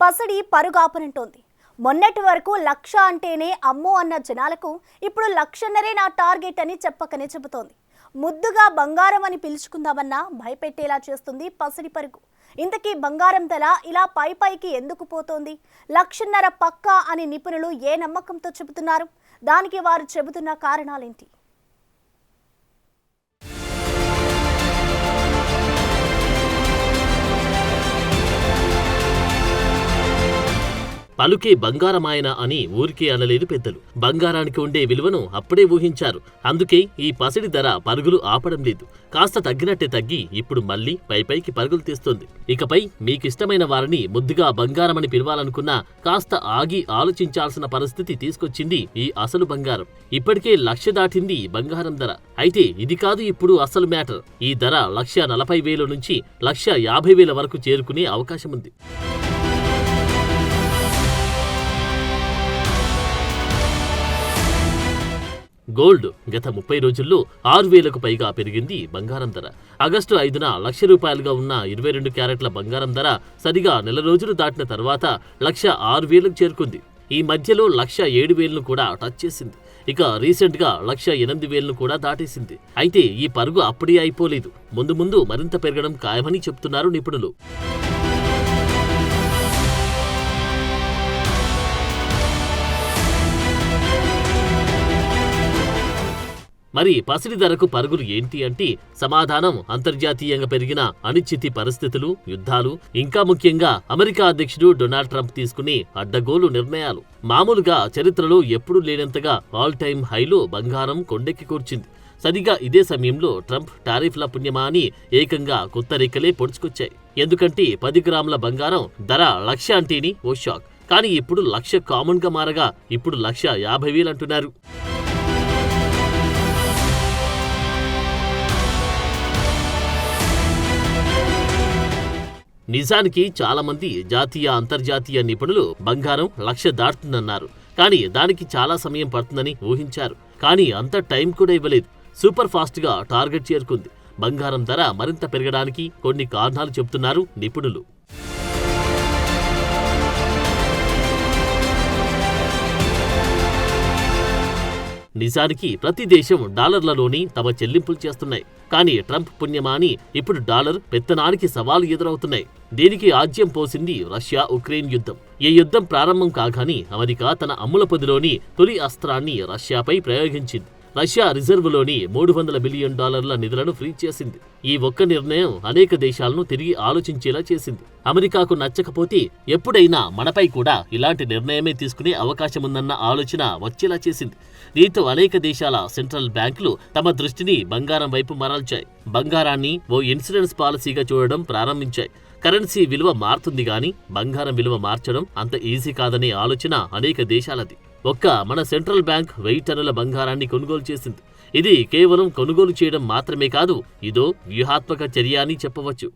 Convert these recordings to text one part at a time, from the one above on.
పసిడి పరుగాపనంటోంది. మొన్నటి వరకు 1,00,000 అంటేనే అమ్మో అన్న జనాలకు ఇప్పుడు 1,50,000 నా టార్గెట్ అని చెప్పకనే చెబుతోంది. ముద్దుగా బంగారం అని పిలుచుకుందామన్నా భయపెట్టేలా చేస్తుంది పసిడి పరుగు. ఇంతకీ బంగారం ధర ఇలా పైకి ఎందుకు పోతోంది? 1,50,000 పక్కా అని నిపుణులు ఏ నమ్మకంతో చెబుతున్నారు? దానికి వారు చెబుతున్న కారణాలేంటి? పలుకే బంగారమాయన అని ఊరికే అనలేదు పెద్దలు. బంగారానికి ఉండే విలువను అప్పుడే ఊహించారు. అందుకే ఈ పసిడి ధర పరుగులు ఆపడం లేదు. కాస్త తగ్గినట్టే తగ్గి ఇప్పుడు మళ్లీ పైకి పరుగులు తీస్తోంది. ఇకపై మీకిష్టమైన వారిని ముద్దుగా బంగారమని పిలవాలనుకున్నా కాస్త ఆగి ఆలోచించాల్సిన పరిస్థితి తీసుకొచ్చింది ఈ అసలు బంగారం. ఇప్పటికే 1,00,000 దాటింది బంగారం ధర. అయితే ఇది కాదు ఇప్పుడు అసలు మ్యాటర్. ఈ ధర 1,40,000 నుంచి 1,50,000 వరకు చేరుకునే అవకాశం ఉంది. గోల్డ్ గత 30 రోజుల్లో 6,000కు పైగా పెరిగింది బంగారం ధర. ఆగస్టు 5న ₹1,00,000 ఉన్న 22 క్యారెట్ల బంగారం ధర సరిగా నెల రోజులు దాటిన తర్వాత 1,06,000కు చేరుకుంది. ఈ మధ్యలో 1,07,000ను కూడా టచ్ చేసింది. ఇక రీసెంట్ గా 1,08,000ను కూడా దాటేసింది. అయితే ఈ పరుగు అప్పుడే అయిపోలేదు. ముందు మరింత పెరగడం ఖాయమని చెప్తున్నారు నిపుణులు. మరి పసిడి ధరకు పరుగులు ఏంటి అంటే సమాధానం అంతర్జాతీయంగా పెరిగిన అనిశ్చితి పరిస్థితులు, యుద్ధాలు, ఇంకా ముఖ్యంగా అమెరికా అధ్యక్షుడు డొనాల్డ్ ట్రంప్ తీసుకునే అడ్డగోలు నిర్ణయాలు. మామూలుగా చరిత్రలో ఎప్పుడూ లేనంతగా ఆల్ టైమ్ హైలో బంగారం కొండెక్కి కూర్చింది. సరిగా ఇదే సమయంలో ట్రంప్ టారిఫ్ల పుణ్యమా అని ఏకంగా కొత్త రెక్కలే పొడుచుకొచ్చాయి. ఎందుకంటే 10 గ్రాముల బంగారం ధర 1,00,000 అంటేని ఓ షాక్. కానీ ఇప్పుడు 1,00,000 కామన్ గా మారగా ఇప్పుడు 1,50,000 అంటున్నారు. నిజానికి చాలా మంది జాతీయ అంతర్జాతీయ నిపుణులు బంగారం 1,00,000 దాటుతుందన్నారు. కానీ దానికి చాలా సమయం పడుతుందని ఊహించారు. కానీ అంత టైం కూడా ఇవ్వలేదు. సూపర్ ఫాస్ట్ గా టార్గెట్ చేరుకుంది. బంగారం ధర మరింత పెరగడానికి కొన్ని కారణాలు చెబుతున్నారు నిపుణులు. నిజానికి ప్రతి దేశం డాలర్లలోని తమ చెల్లింపులు చేస్తున్నాయి. కానీ ట్రంప్ పుణ్యమాని ఇప్పుడు డాలర్ పెత్తనానికి సవాలు ఎదురవుతున్నాయి. దీనికి ఆజ్యం పోసింది రష్యా ఉక్రెయిన్ యుద్ధం. ఈ యుద్ధం ప్రారంభం కాగానే అమెరికా తన అమ్ముల పొదిలోని తొలి అస్త్రాన్ని రష్యాపై ప్రయోగించింది. రష్యా రిజర్వులోని $300 బిలియన్ నిధులను ఫ్రీ చేసింది. ఈ ఒక్క నిర్ణయం అనేక దేశాలను తిరిగి ఆలోచించేలా చేసింది. అమెరికాకు నచ్చకపోతే ఎప్పుడైనా మనపై కూడా ఇలాంటి నిర్ణయమే తీసుకునే అవకాశముందన్న ఆలోచన వచ్చేలా చేసింది. దీంతో అనేక దేశాల సెంట్రల్ బ్యాంకులు తమ దృష్టిని బంగారం వైపు మరల్చాయి. బంగారాన్ని ఓ ఇన్సూరెన్స్ పాలసీగా చూడడం ప్రారంభించాయి. కరెన్సీ విలువ మారుతుంది గాని బంగారం విలువ మార్చడం అంత ఈజీ కాదనే ఆలోచన అనేక దేశాలది. ఒక్క మన సెంట్రల్ బ్యాంక్ 1000 టన్నుల బంగారాన్ని కొనుగోలు చేసింది. ఇది కేవలం కొనుగోలు చేయడం మాత్రమే కాదు, ఇదో వ్యూహాత్మక చర్య అని చెప్పవచ్చు.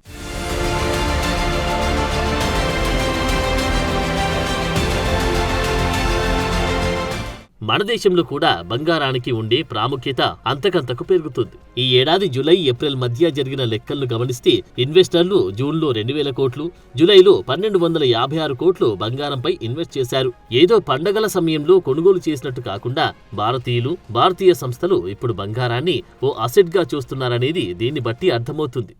మన దేశంలో కూడా బంగారానికి ఉండే ప్రాముఖ్యత అంతకంతకు పెరుగుతుంది. ఈ ఏడాది జూలై, ఏప్రిల్ మధ్య జరిగిన లెక్కలను గమనిస్తే ఇన్వెస్టర్లు జూన్లో 2,000 కోట్లు, జూలైలో 1,256 కోట్లు బంగారంపై ఇన్వెస్ట్ చేశారు. ఏదో పండగల సమయంలో కొనుగోలు చేసినట్టు కాకుండా భారతీయులు, భారతీయ సంస్థలు ఇప్పుడు బంగారాన్ని ఓ అసెట్ గా చూస్తున్నారనేది దీన్ని బట్టి అర్థమవుతుంది.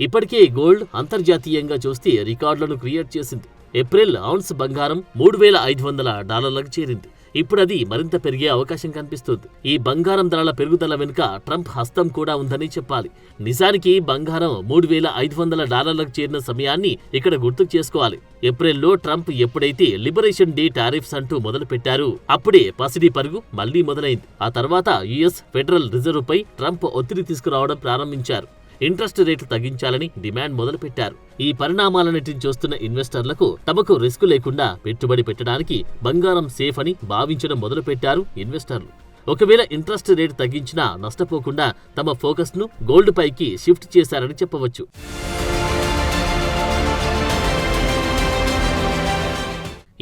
ఇప్పటికే గోల్డ్ అంతర్జాతీయంగా చూస్తే రికార్డులను క్రియేట్ చేసింది. ఏప్రిల్ ఔన్స్ బంగారం $3,500లకు చేరింది. ఇప్పుడు అది మరింత పెరిగే అవకాశం కనిపిస్తుంది. ఈ బంగారం ధరల పెరుగుదల వెనుక ట్రంప్ హస్తం కూడా ఉందని చెప్పాలి. నిజానికి బంగారం $3,500లకు చేరిన సమయాన్ని ఇక్కడ గుర్తుకు చేసుకోవాలి. ఏప్రిల్లో ట్రంప్ ఎప్పుడైతే లిబరేషన్ డే టారిఫ్స్ అంటూ మొదలు పెట్టారో అప్పుడే పసిడి పరుగు మళ్లీ మొదలైంది. ఆ తర్వాత యుఎస్ ఫెడరల్ రిజర్వ్ పై ట్రంప్ ఒత్తిడి తీసుకురావడం ప్రారంభించారు. ఇంట్రెస్ట్ రేట్లు తగ్గించాలని డిమాండ్ మొదలుపెట్టారు. ఈ పరిణామాలన్నిటిని చూస్తున్న ఇన్వెస్టర్లకు తమకు రిస్క్ లేకుండా పెట్టుబడి పెట్టడానికి బంగారం సేఫ్ అని భావించడం మొదలుపెట్టారు ఇన్వెస్టర్లు. ఒకవేళ ఇంట్రెస్ట్ రేటు తగ్గించినా నష్టపోకుండా తమ ఫోకస్ ను గోల్డ్ పైకి షిఫ్ట్ చేశారని చెప్పవచ్చు.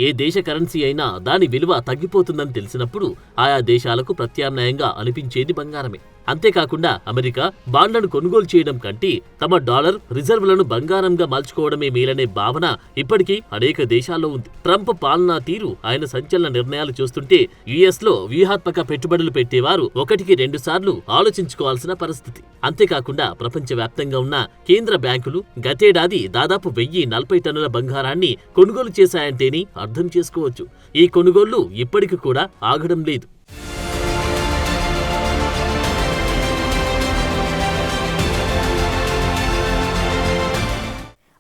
ఏ దేశ కరెన్సీ అయినా దాని విలువ తగ్గిపోతుందని తెలిసినప్పుడు ఆయా దేశాలకు ప్రత్యామ్నాయంగా అనిపించేది బంగారమే. అంతేకాకుండా అమెరికా బాండ్లను కొనుగోలు చేయడం కంటే తమ డాలర్ రిజర్వులను బంగారంగా మార్చుకోవడమే మేలనే భావన ఇప్పటికీ అనేక దేశాల్లో ఉంది. ట్రంప్ పాలనా తీరు, ఆయన సంచలన నిర్ణయాలు చూస్తుంటే యుఎస్లో వ్యూహాత్మక పెట్టుబడులు పెట్టేవారు 1-2 సార్లు ఆలోచించుకోవాల్సిన పరిస్థితి. అంతేకాకుండా ప్రపంచవ్యాప్తంగా ఉన్న కేంద్ర బ్యాంకులు గతేడాది దాదాపు 1040 టన్నుల బంగారాన్ని కొనుగోలు చేశాయంటేనే అర్థం చేసుకోవచ్చు. ఈ కొనుగోళ్లు ఇప్పటికి కూడా ఆగడం లేదు.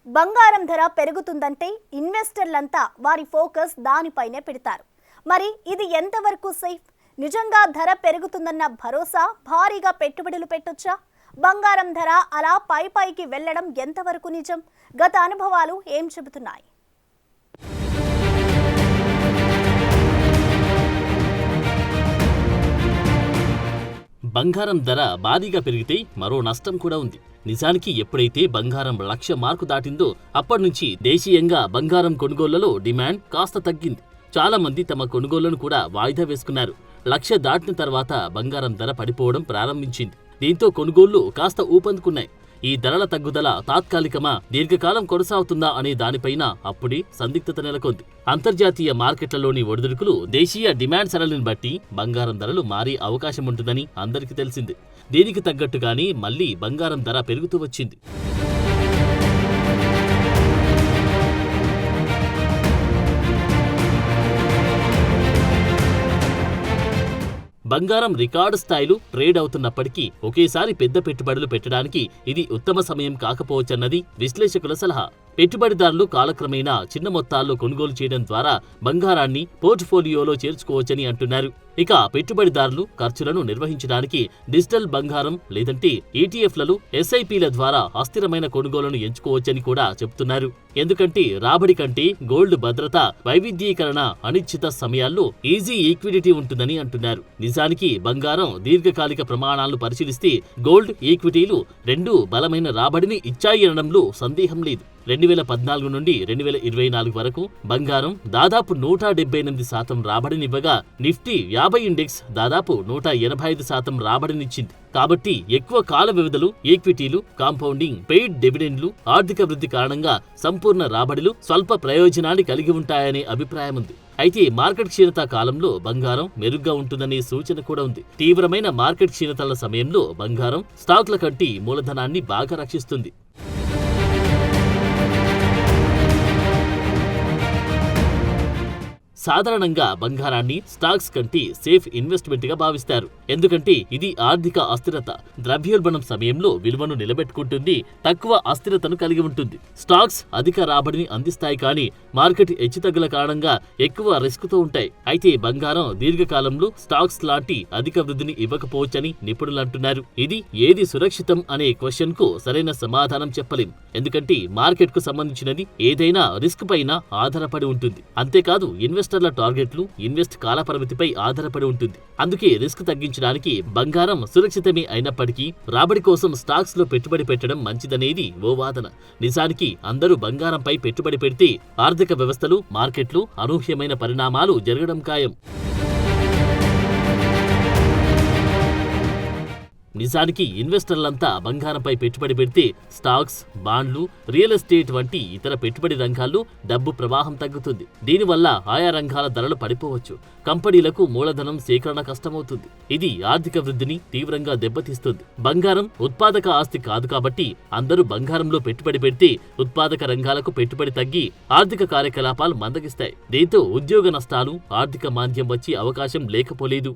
బంగారం ధర పెరుగుతుందంటే ఇన్వెస్టర్లంతా వారి ఫోకస్ దానిపైనే పెడతారు. మరి ఇది ఎంతవరకు సేఫ్? నిజంగా ధర పెరుగుతుందన్న భరోసా భారీగా పెట్టుబడులు పెట్టొచ్చా? బంగారం ధర అలా పైకి వెళ్లడం ఎంతవరకు నిజం? గత అనుభవాలు ఏం చెబుతున్నాయి? బంగారం ధర భారీగా పెరిగితే మరో నష్టం కూడా ఉంది. నిజానికి ఎప్పుడైతే బంగారం 1,00,000 మార్కు దాటిందో అప్పటినుంచి దేశీయంగా బంగారం కొనుగోళ్లలో డిమాండ్ కాస్త తగ్గింది. చాలా మంది తమ కొనుగోళ్లను కూడా వాయిదా వేసుకున్నారు. 1,00,000 దాటిన తర్వాత బంగారం ధర పడిపోవడం ప్రారంభించింది. దీంతో కొనుగోళ్లు కాస్త ఊపందుకున్నాయి. ఈ ధరల తగ్గుదల తాత్కాలికమా, దీర్ఘకాలం కొనసాగుతుందా అనే దానిపైన అప్పుడే సందిగ్ధత నెలకొంది. అంతర్జాతీయ మార్కెట్లలోని ఒడిదుడుకులు, దేశీయ డిమాండ్ సరళిని బట్టి బంగారం ధరలు మారే అవకాశం ఉంటుందని అందరికీ తెలిసింది. దీనికి తగ్గట్టుగానే మళ్లీ బంగారం ధర పెరుగుతూ వచ్చింది. బంగారం రికార్డు స్థాయిలో ట్రేడ్ అవుతున్నప్పటికీ ఒకేసారి పెద్ద పెట్టుబడులు పెట్టడానికి ఇది ఉత్తమ సమయం కాకపోవచ్చన్నది విశ్లేషకుల సలహా. పెట్టుబడిదారులు కాలక్రమేణా చిన్న మొత్తాల్లో కొనుగోలు చేయడం ద్వారా బంగారాన్ని పోర్ట్ఫోలియోలో చేర్చుకోవచ్చని అంటున్నారు. ఇక పెట్టుబడిదారులు ఖర్చులను నిర్వహించడానికి డిజిటల్ బంగారం లేదంటే ఈటీఎఫ్లలో ఎస్ఐపీల ద్వారా అస్థిరమైన కొనుగోలును ఎంచుకోవచ్చని కూడా చెబుతున్నారు. ఎందుకంటే రాబడి కంటే గోల్డ్ భద్రత, వైవిధ్యీకరణ, అనిశ్చిత సమయాల్లో ఈజీ ఈక్విడిటీ ఉంటుందని అంటున్నారు. నిజానికి బంగారం దీర్ఘకాలిక ప్రమాణాలను పరిశీలిస్తే గోల్డ్, ఈక్విటీలు రెండూ బలమైన రాబడిని ఇచ్చాయి అనడంలో సందేహం లేదు. 2014 నుండి 2024 వరకు బంగారం దాదాపు 178% రాబడినివ్వగా నిఫ్టీ 50 ఇండెక్స్ దాదాపు 185% రాబడినిచ్చింది. కాబట్టి ఎక్కువ కాల వ్యవధులు, ఈక్విటీలు, కాంపౌండింగ్, పెయిడ్ డివిడెండ్లు, ఆర్థిక వృద్ధి కారణంగా సంపూర్ణ రాబడులు స్వల్ప ప్రయోజనాన్ని కలిగి ఉంటాయనే అభిప్రాయం ఉంది. అయితే మార్కెట్ క్షీణత కాలంలో బంగారం మెరుగ్గా ఉంటుందనే సూచన కూడా ఉంది. తీవ్రమైన మార్కెట్ క్షీణతల సమయంలో బంగారం స్టాక్ల కంటే మూలధనాన్ని బాగా రక్షిస్తుంది. సాధారణంగా బంగారాన్ని స్టాక్స్ కంటే సేఫ్ ఇన్వెస్ట్మెంట్ గా భావిస్తారు. ఎందుకంటే ఇది ఆర్థిక అస్థిరత, ద్రవ్యోల్బణం సమయంలో విలువను నిలబెట్టుకుంటుంది, తక్కువ అస్థిరతను కలిగి ఉంటుంది. స్టాక్స్ అధిక రాబడిని అందిస్తాయి, కానీ మార్కెట్ హెచ్చుతగ్గుల కారణంగా ఎక్కువ రిస్క్ తో ఉంటాయి. అయితే బంగారం దీర్ఘకాలంలో స్టాక్స్ లాంటి అధిక వృద్ధిని ఇవ్వకపోవచ్చని నిపుణులు అంటున్నారు. ఇది ఏది సురక్షితం అనే క్వశ్చన్ కు సరైన సమాధానం చెప్పలేం. ఎందుకంటే మార్కెట్ కు సంబంధించినది ఏదైనా రిస్క్ పైన ఆధారపడి ఉంటుంది. అంతేకాదు ఇన్వెస్టర్ల టార్గెట్లు, ఇన్వెస్ట్ కాల పరిమితిపై ఆధారపడి ఉంటుంది. అందుకే రిస్క్ తగ్గించడానికి బంగారం సురక్షితమే అయినప్పటికీ రాబడి కోసం స్టాక్స్ లో పెట్టుబడి పెట్టడం మంచిదనేది ఓ వాదన. నిజానికి అందరూ బంగారంపై పెట్టుబడి పెడితే ఆర్థిక వ్యవస్థలు, మార్కెట్లు అనూహ్యమైన పరిణామాలు జరగడం ఖాయం. నిజానికి ఇన్వెస్టర్లంతా బంగారంపై పెట్టుబడి పెడితే స్టాక్స్, బాండ్లు, రియల్ ఎస్టేట్ వంటి ఇతర పెట్టుబడి రంగాల్లో డబ్బు ప్రవాహం తగ్గుతుంది. దీనివల్ల ఆయా రంగాల ధరలు పడిపోవచ్చు. కంపెనీలకు మూలధనం సేకరణ కష్టమవుతుంది. ఇది ఆర్థిక వృద్ధిని తీవ్రంగా దెబ్బతీస్తుంది. బంగారం ఉత్పాదక ఆస్తి కాదు కాబట్టి అందరూ బంగారంలో పెట్టుబడి పెడితే ఉత్పాదక రంగాలకు పెట్టుబడి తగ్గి ఆర్థిక కార్యకలాపాలు మందగిస్తాయి. దీంతో ఉద్యోగ నష్టాలు, ఆర్థిక మాంద్యం వచ్చే అవకాశం లేకపోలేదు.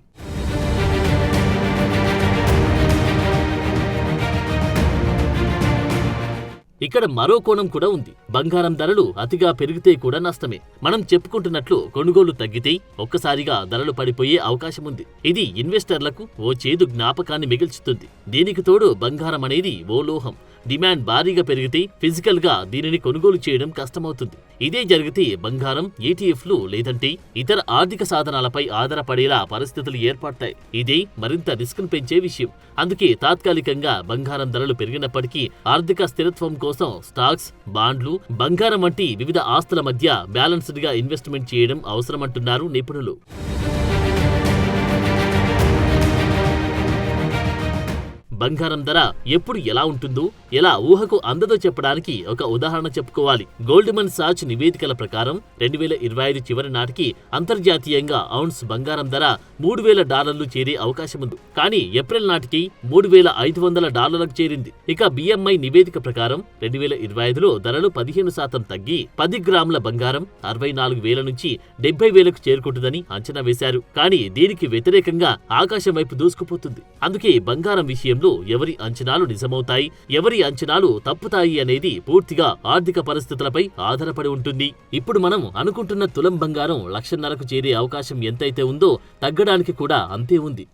ఇక్కడ మరో కోణం కూడా ఉంది. బంగారం ధరలు అతిగా పెరిగితే కూడా నష్టమే. మనం చెప్పుకుంటున్నట్లు కొనుగోలు తగ్గితే ఒక్కసారిగా ధరలు పడిపోయే అవకాశం ఉంది. ఇది ఇన్వెస్టర్లకు ఓ చేదు జ్ఞాపకాన్ని మిగిల్చుతుంది. దీనికి తోడు బంగారం అనేది ఓ లోహం. డిమాండ్ భారీగా పెరిగితే ఫిజికల్ గా దీనిని కొనుగోలు చేయడం కష్టమవుతుంది. ఇదే జరిగితే బంగారం, ఈటీఎఫ్లు లేదంటే ఇతర ఆర్థిక సాధనాలపై ఆధారపడేలా పరిస్థితులు ఏర్పడతాయి. ఇదే మరింత రిస్క్ ను పెంచే విషయం. అందుకే తాత్కాలికంగా బంగారం ధరలు పెరిగినప్పటికీ ఆర్థిక స్థిరత్వం కోసం స్టాక్స్, బాండ్లు, బంగారం వంటి వివిధ ఆస్తుల మధ్య బ్యాలెన్స్డ్ గా ఇన్వెస్ట్మెంట్ చేయడం అవసరమంటున్నారు నిపుణులు. బంగారం ధర ఎప్పుడు ఎలా ఉంటుందో, ఎలా ఊహకు అందదో చెప్పడానికి ఒక ఉదాహరణ చెప్పుకోవాలి. గోల్డ్మన్ సాచ్ నివేదికల ప్రకారం 2025 చివరి నాటికి అంతర్జాతీయంగా ఔన్స్ బంగారం ధర $3,000 చేరే అవకాశముంది. కానీ ఏప్రిల్ నాటికి $3,500 చేరింది. ఇక BMI నివేదిక ప్రకారం 2025లో ధరలు 15% తగ్గి 10 గ్రాముల బంగారం 64,000 నుంచి 70,000కు చేరుకుంటుందని అంచనా వేశారు. కానీ దీనికి వ్యతిరేకంగా ఆకాశం వైపు దూసుకుపోతుంది. అందుకే బంగారం విషయంలో ఎవరి అంచనాలు నిజమవుతాయి, ఎవరి అంచనాలు తప్పుతాయి అనేది పూర్తిగా ఆర్థిక పరిస్థితులపై ఆధారపడి ఉంటుంది. ఇప్పుడు మనం అనుకుంటున్న తులం బంగారం 1,50,000కు చేరే అవకాశం ఎంతైతే ఉందో తగ్గడానికి కూడా అంతే ఉంది.